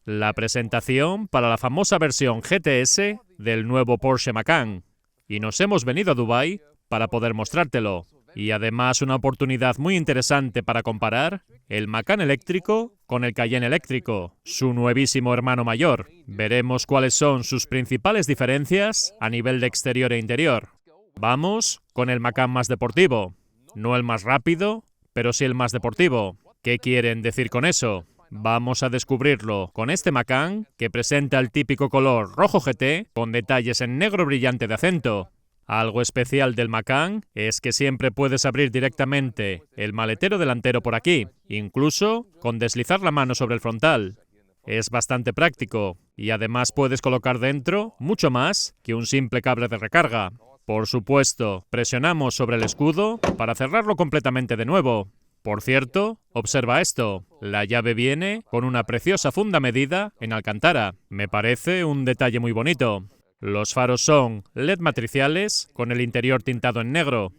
la presentación para la famosa versión GTS del nuevo Porsche Macan. Y nos hemos venido a Dubái para poder mostrártelo. Y además una oportunidad muy interesante para comparar el Macan eléctrico con el Cayenne eléctrico, su nuevísimo hermano mayor. Veremos cuáles son sus principales diferencias a nivel de exterior e interior. Vamos con el Macan más deportivo. No el más rápido, pero sí el más deportivo. ¿Qué quieren decir con eso? Vamos a descubrirlo con este Macan que presenta el típico color rojo GT con detalles en negro brillante de acento. Algo especial del Macan es que siempre puedes abrir directamente el maletero delantero por aquí, incluso con deslizar la mano sobre el frontal. Es bastante práctico y además puedes colocar dentro mucho más que un simple cable de recarga. Por supuesto, presionamos sobre el escudo para cerrarlo completamente de nuevo. Por cierto, observa esto, la llave viene con una preciosa funda medida en alcantara. Me parece un detalle muy bonito. Los faros son LED matriciales con el interior tintado en negro.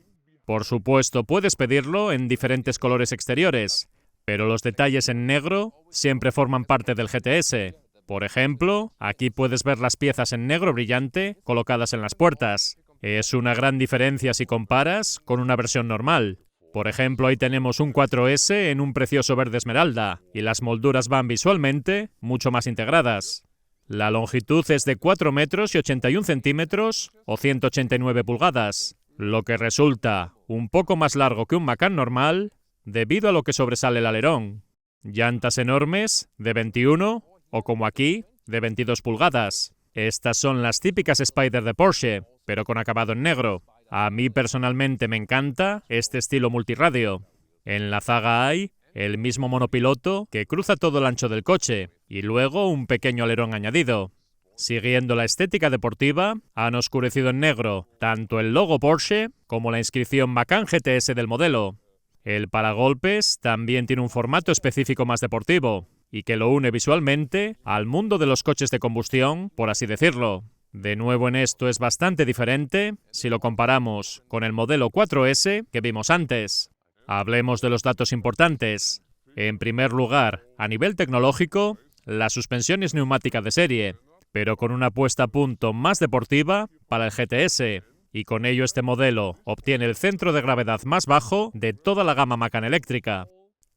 Por supuesto, puedes pedirlo en diferentes colores exteriores, pero los detalles en negro siempre forman parte del GTS. Por ejemplo, aquí puedes ver las piezas en negro brillante colocadas en las puertas. Es una gran diferencia si comparas con una versión normal. Por ejemplo, ahí tenemos un 4S en un precioso verde esmeralda, y las molduras van visualmente mucho más integradas. La longitud es de 4 metros y 81 centímetros o 189 pulgadas, lo que resulta un poco más largo que un Macan normal debido a lo que sobresale el alerón. Llantas enormes de 21 o como aquí, de 22 pulgadas. Estas son las típicas Spyder de Porsche, pero con acabado en negro. A mí personalmente me encanta este estilo multirradio. En la zaga hay el mismo monopiloto que cruza todo el ancho del coche y luego un pequeño alerón añadido. Siguiendo la estética deportiva, han oscurecido en negro tanto el logo Porsche como la inscripción Macan GTS del modelo. El paragolpes también tiene un formato específico más deportivo y que lo une visualmente al mundo de los coches de combustión, por así decirlo. De nuevo en esto es bastante diferente si lo comparamos con el modelo 4S que vimos antes. Hablemos de los datos importantes. En primer lugar, a nivel tecnológico, la suspensión es neumática de serie, pero con una puesta a punto más deportiva para el GTS, y con ello este modelo obtiene el centro de gravedad más bajo de toda la gama Macan eléctrica.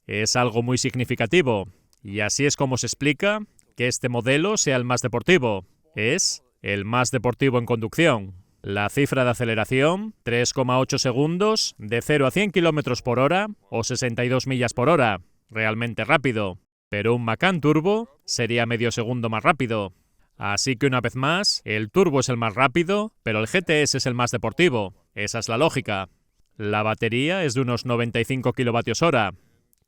Es algo muy significativo, y así es como se explica que este modelo sea el más deportivo. Es el más deportivo en conducción. La cifra de aceleración, 3,8 segundos de 0 a 100 km por hora o 62 millas por hora. Realmente rápido. Pero un Macan Turbo sería medio segundo más rápido. Así que una vez más, el Turbo es el más rápido, pero el GTS es el más deportivo. Esa es la lógica. La batería es de unos 95 kWh,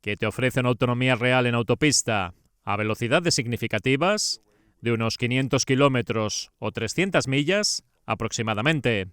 que te ofrece una autonomía real en autopista a velocidades significativas de unos 500 kilómetros o 300 millas aproximadamente.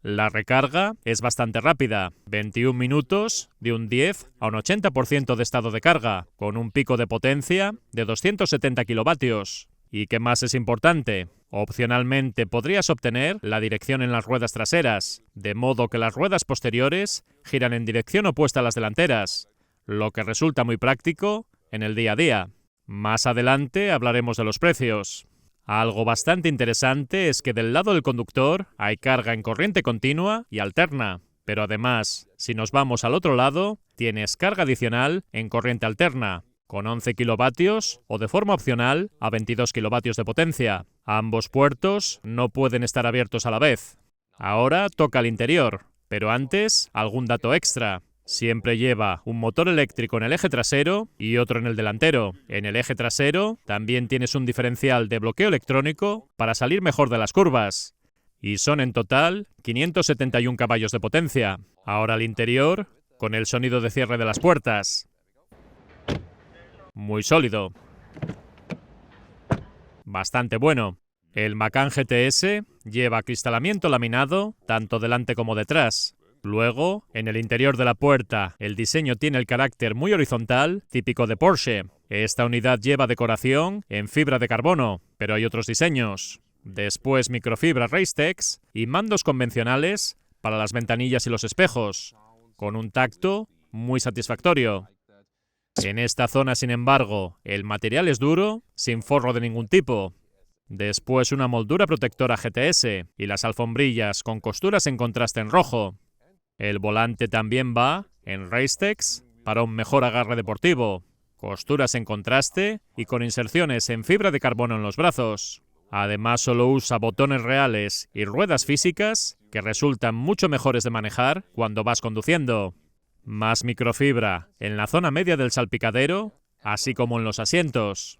La recarga es bastante rápida, 21 minutos de un 10 a un 80% de estado de carga, con un pico de potencia de 270 kilovatios. ¿Y qué más es importante? Opcionalmente podrías obtener la dirección en las ruedas traseras, de modo que las ruedas posteriores giran en dirección opuesta a las delanteras, lo que resulta muy práctico en el día a día. Más adelante hablaremos de los precios. Algo bastante interesante es que del lado del conductor hay carga en corriente continua y alterna, pero además, si nos vamos al otro lado, tienes carga adicional en corriente alterna, con 11 kilovatios o de forma opcional a 22 kilovatios de potencia. Ambos puertos no pueden estar abiertos a la vez. Ahora toca el interior, pero antes algún dato extra. Siempre lleva un motor eléctrico en el eje trasero y otro en el delantero. En el eje trasero también tienes un diferencial de bloqueo electrónico para salir mejor de las curvas. Y son en total 571 caballos de potencia. Ahora al interior, con el sonido de cierre de las puertas. Muy sólido. Bastante bueno. El Macan GTS lleva acristalamiento laminado tanto delante como detrás. Luego, en el interior de la puerta, el diseño tiene el carácter muy horizontal, típico de Porsche. Esta unidad lleva decoración en fibra de carbono, pero hay otros diseños. Después microfibra Racetex y mandos convencionales para las ventanillas y los espejos, con un tacto muy satisfactorio. En esta zona, sin embargo, el material es duro, sin forro de ningún tipo. Después una moldura protectora GTS y las alfombrillas con costuras en contraste en rojo. El volante también va en Racetex para un mejor agarre deportivo. Costuras en contraste y con inserciones en fibra de carbono en los brazos. Además solo usa botones reales y ruedas físicas que resultan mucho mejores de manejar cuando vas conduciendo. Más microfibra en la zona media del salpicadero, así como en los asientos.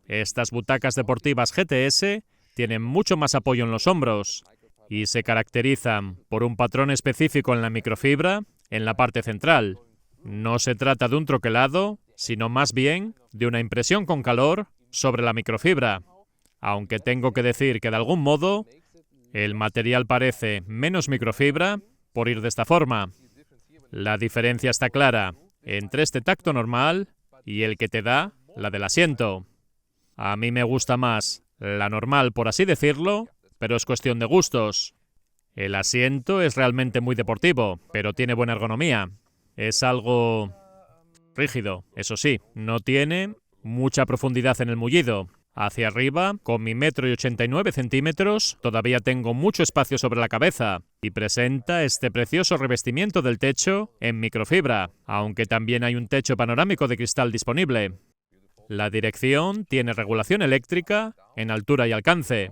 Estas butacas deportivas GTS tienen mucho más apoyo en los hombros y se caracterizan por un patrón específico en la microfibra en la parte central. No se trata de un troquelado, sino más bien de una impresión con calor sobre la microfibra, aunque tengo que decir que de algún modo el material parece menos microfibra por ir de esta forma. La diferencia está clara entre este tacto normal y el que te da la del asiento. A mí me gusta más la normal, por así decirlo, pero es cuestión de gustos. El asiento es realmente muy deportivo, pero tiene buena ergonomía. Es algo rígido, eso sí, no tiene mucha profundidad en el mullido. Hacia arriba, con mi 1,89 m, todavía tengo mucho espacio sobre la cabeza y presenta este precioso revestimiento del techo en microfibra, aunque también hay un techo panorámico de cristal disponible. La dirección tiene regulación eléctrica en altura y alcance.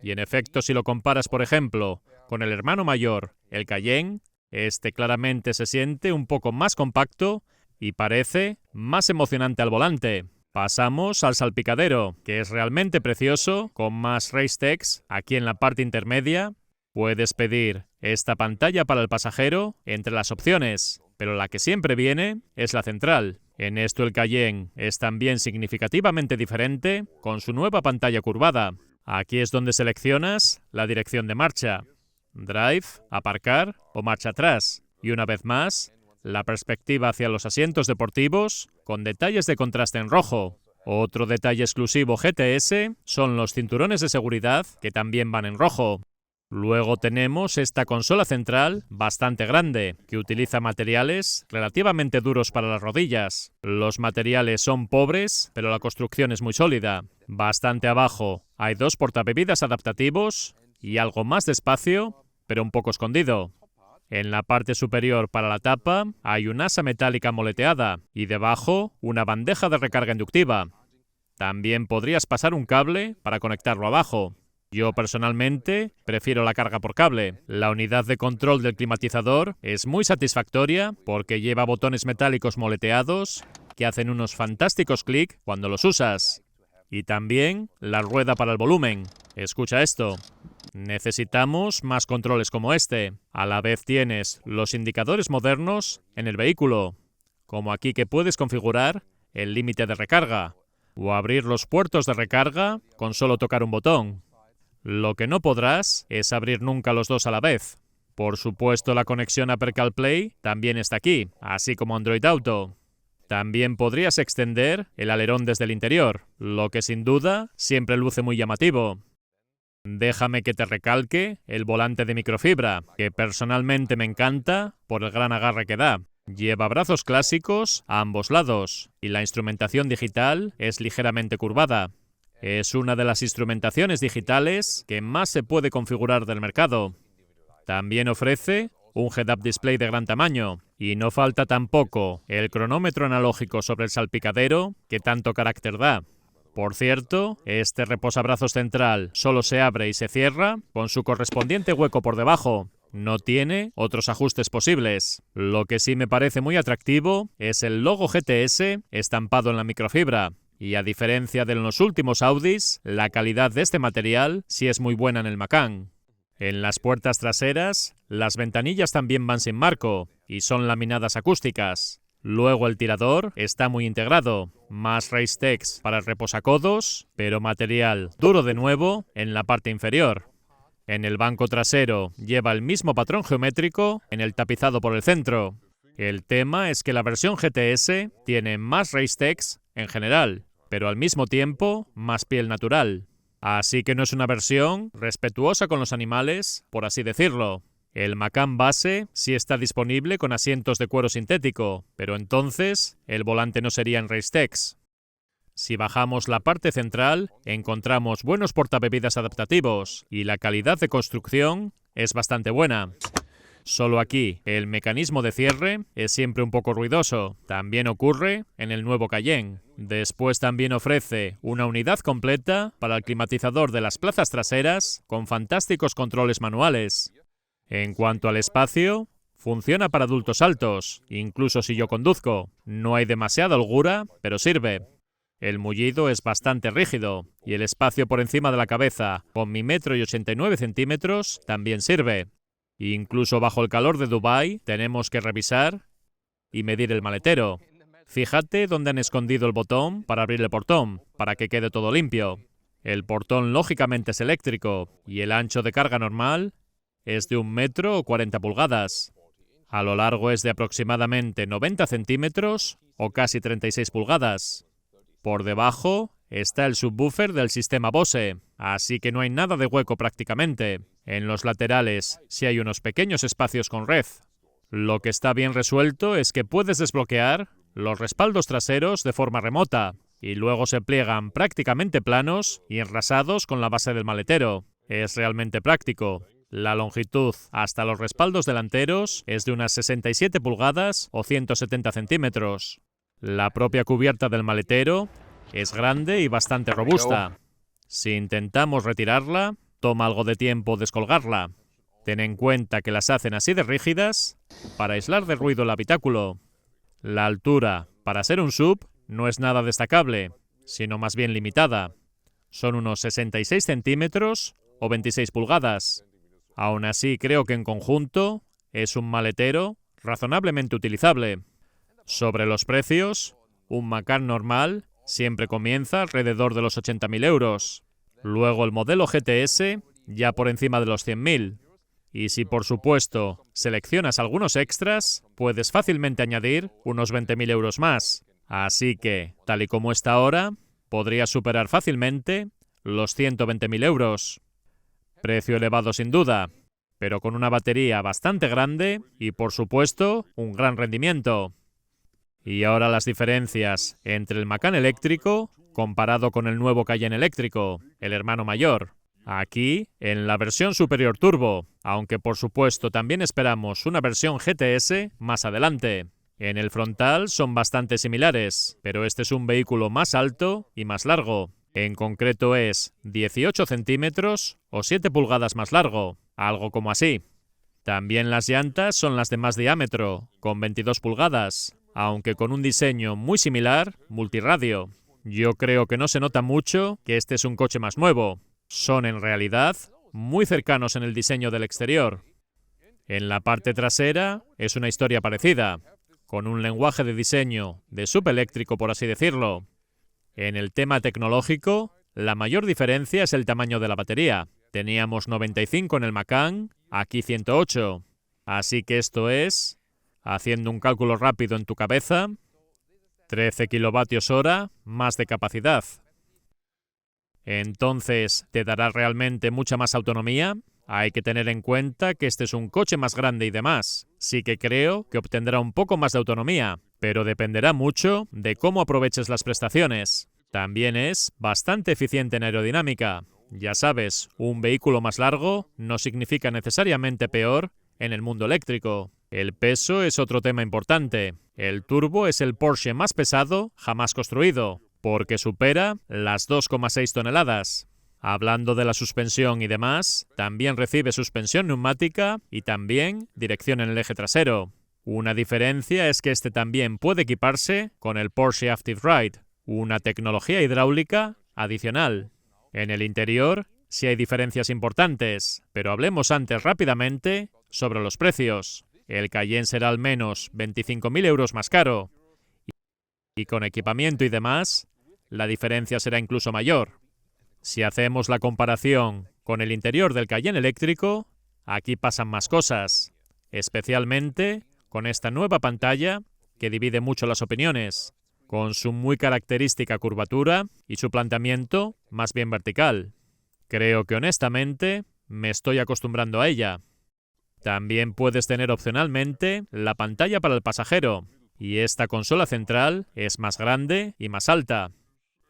Y en efecto, si lo comparas, por ejemplo, con el hermano mayor, el Cayenne, este claramente se siente un poco más compacto y parece más emocionante al volante. Pasamos al salpicadero, que es realmente precioso, con más Racetex aquí en la parte intermedia. Puedes pedir esta pantalla para el pasajero entre las opciones, pero la que siempre viene es la central. En esto el Cayenne es también significativamente diferente con su nueva pantalla curvada. Aquí es donde seleccionas la dirección de marcha, drive, aparcar o marcha atrás. Y una vez más, la perspectiva hacia los asientos deportivos con detalles de contraste en rojo. Otro detalle exclusivo GTS son los cinturones de seguridad que también van en rojo. Luego tenemos esta consola central bastante grande, que utiliza materiales relativamente duros para las rodillas. Los materiales son pobres, pero la construcción es muy sólida. Bastante abajo hay dos portabebidas adaptativos y algo más de espacio, pero un poco escondido. En la parte superior para la tapa hay un asa metálica moleteada y debajo una bandeja de recarga inductiva. También podrías pasar un cable para conectarlo abajo. Yo personalmente prefiero la carga por cable. La unidad de control del climatizador es muy satisfactoria porque lleva botones metálicos moleteados que hacen unos fantásticos clics cuando los usas. Y también la rueda para el volumen. Escucha esto. Necesitamos más controles como este. A la vez tienes los indicadores modernos en el vehículo, como aquí que puedes configurar el límite de recarga o abrir los puertos de recarga con solo tocar un botón. Lo que no podrás es abrir nunca los dos a la vez. Por supuesto, la conexión Apple CarPlay también está aquí, así como Android Auto. También podrías extender el alerón desde el interior, lo que sin duda siempre luce muy llamativo. Déjame que te recalque el volante de microfibra, que personalmente me encanta por el gran agarre que da. Lleva brazos clásicos a ambos lados y la instrumentación digital es ligeramente curvada. Es una de las instrumentaciones digitales que más se puede configurar del mercado. También ofrece un head-up display de gran tamaño y no falta tampoco el cronómetro analógico sobre el salpicadero que tanto carácter da. Por cierto, este reposabrazos central solo se abre y se cierra con su correspondiente hueco por debajo. No tiene otros ajustes posibles. Lo que sí me parece muy atractivo es el logo GTS estampado en la microfibra. Y a diferencia de los últimos Audis, la calidad de este material sí es muy buena en el Macan. En las puertas traseras, las ventanillas también van sin marco y son laminadas acústicas. Luego el tirador está muy integrado, más Racetex para el reposacodos, pero material duro de nuevo en la parte inferior. En el banco trasero lleva el mismo patrón geométrico en el tapizado por el centro. El tema es que la versión GTS tiene más Racetex en general, pero al mismo tiempo más piel natural. Así que no es una versión respetuosa con los animales, por así decirlo. El Macan base sí está disponible con asientos de cuero sintético, pero entonces el volante no sería en Race-Tex. Si bajamos la parte central, encontramos buenos portabebidas adaptativos y la calidad de construcción es bastante buena. Solo aquí, el mecanismo de cierre es siempre un poco ruidoso. También ocurre en el nuevo Cayenne. Después también ofrece una unidad completa para el climatizador de las plazas traseras con fantásticos controles manuales. En cuanto al espacio, funciona para adultos altos, incluso si yo conduzco. No hay demasiada holgura, pero sirve. El mullido es bastante rígido y el espacio por encima de la cabeza, con mi 1,89 m, también sirve. Incluso bajo el calor de Dubái tenemos que revisar y medir el maletero. Fíjate dónde han escondido el botón para abrir el portón, para que quede todo limpio. El portón lógicamente es eléctrico y el ancho de carga normal es de 1 metro o 40 pulgadas. A lo largo es de aproximadamente 90 centímetros o casi 36 pulgadas. Por debajo está el subwoofer del sistema Bose, así que no hay nada de hueco prácticamente. En los laterales sí hay unos pequeños espacios con red. Lo que está bien resuelto es que puedes desbloquear los respaldos traseros de forma remota y luego se pliegan prácticamente planos y enrasados con la base del maletero. Es realmente práctico. La longitud hasta los respaldos delanteros es de unas 67 pulgadas o 170 centímetros. La propia cubierta del maletero es grande y bastante robusta. Si intentamos retirarla, toma algo de tiempo descolgarla. Ten en cuenta que las hacen así de rígidas para aislar de ruido el habitáculo. La altura, para ser un SUV, no es nada destacable, sino más bien limitada. Son unos 66 centímetros o 26 pulgadas. Aún así, creo que en conjunto es un maletero razonablemente utilizable. Sobre los precios, un Macan normal siempre comienza alrededor de los 80.000 euros. Luego el modelo GTS ya por encima de los 100.000. Y si por supuesto seleccionas algunos extras, puedes fácilmente añadir unos 20.000 euros más. Así que, tal y como está ahora, podría superar fácilmente los 120.000 euros. Precio elevado sin duda, pero con una batería bastante grande y por supuesto un gran rendimiento. Y ahora las diferencias entre el Macan eléctrico comparado con el nuevo Cayenne eléctrico, el hermano mayor. Aquí, en la versión superior turbo, aunque por supuesto también esperamos una versión GTS más adelante. En el frontal son bastante similares, pero este es un vehículo más alto y más largo. En concreto es 18 centímetros o 7 pulgadas más largo, algo como así. También las llantas son las de más diámetro, con 22 pulgadas, aunque con un diseño muy similar, multirradio. Yo creo que no se nota mucho que este es un coche más nuevo. Son en realidad muy cercanos en el diseño del exterior. En la parte trasera es una historia parecida, con un lenguaje de diseño de subeléctrico, por así decirlo. En el tema tecnológico, la mayor diferencia es el tamaño de la batería. Teníamos 95 en el Macan, aquí 108. Así que esto es, haciendo un cálculo rápido en tu cabeza, 13 kilovatios hora más de capacidad. Entonces, ¿te dará realmente mucha más autonomía? Hay que tener en cuenta que este es un coche más grande y demás. Sí que creo que obtendrá un poco más de autonomía, pero dependerá mucho de cómo aproveches las prestaciones. También es bastante eficiente en aerodinámica. Ya sabes, un vehículo más largo no significa necesariamente peor en el mundo eléctrico. El peso es otro tema importante. El turbo es el Porsche más pesado jamás construido, porque supera las 2,6 toneladas. Hablando de la suspensión y demás, también recibe suspensión neumática y también dirección en el eje trasero. Una diferencia es que este también puede equiparse con el Porsche Active Ride, una tecnología hidráulica adicional. En el interior sí hay diferencias importantes, pero hablemos antes rápidamente sobre los precios. El Cayenne será al menos 25.000 euros más caro, y con equipamiento y demás, la diferencia será incluso mayor. Si hacemos la comparación con el interior del Cayenne eléctrico, aquí pasan más cosas, especialmente con esta nueva pantalla que divide mucho las opiniones, con su muy característica curvatura y su planteamiento más bien vertical. Creo que honestamente me estoy acostumbrando a ella. También puedes tener opcionalmente la pantalla para el pasajero, y esta consola central es más grande y más alta.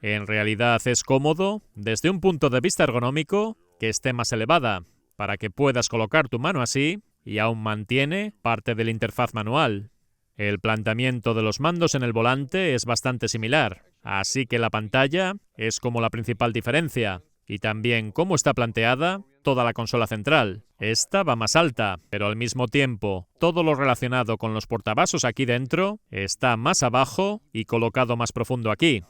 En realidad es cómodo desde un punto de vista ergonómico que esté más elevada, para que puedas colocar tu mano así y aún mantiene parte de la interfaz manual. El planteamiento de los mandos en el volante es bastante similar, así que la pantalla es como la principal diferencia, y también cómo está planteada toda la consola central. Esta va más alta, pero al mismo tiempo todo lo relacionado con los portavasos aquí dentro está más abajo y colocado más profundo aquí.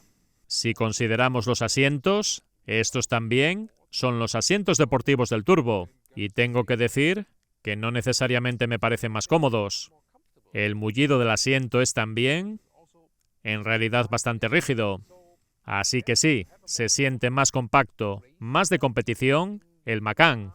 Si consideramos los asientos, estos también son los asientos deportivos del Turbo, y tengo que decir que no necesariamente me parecen más cómodos. El mullido del asiento es también, en realidad, bastante rígido. Así que sí, se siente más compacto, más de competición, el Macan.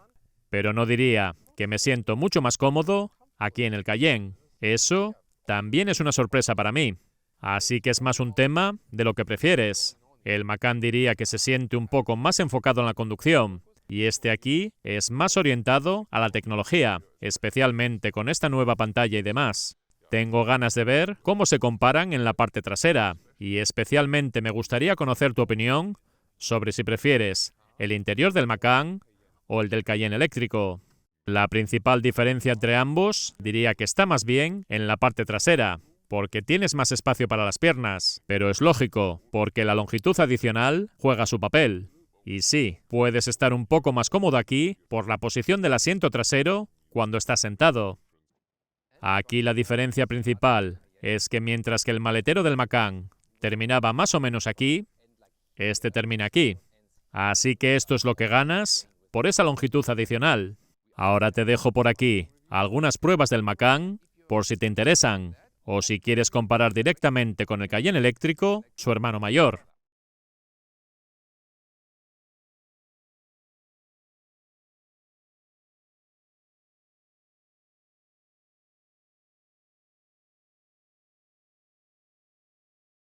Pero no diría que me siento mucho más cómodo aquí en el Cayenne. Eso también es una sorpresa para mí. Así que es más un tema de lo que prefieres. El Macan diría que se siente un poco más enfocado en la conducción, y este aquí es más orientado a la tecnología, especialmente con esta nueva pantalla y demás. Tengo ganas de ver cómo se comparan en la parte trasera, y especialmente me gustaría conocer tu opinión sobre si prefieres el interior del Macan o el del Cayenne eléctrico. La principal diferencia entre ambos diría que está más bien en la parte trasera, porque tienes más espacio para las piernas, pero es lógico, porque la longitud adicional juega su papel. Y sí, puedes estar un poco más cómodo aquí por la posición del asiento trasero cuando estás sentado. Aquí la diferencia principal es que mientras que el maletero del Macan terminaba más o menos aquí, este termina aquí. Así que esto es lo que ganas por esa longitud adicional. Ahora te dejo por aquí algunas pruebas del Macan por si te interesan, o si quieres comparar directamente con el Cayenne eléctrico, su hermano mayor.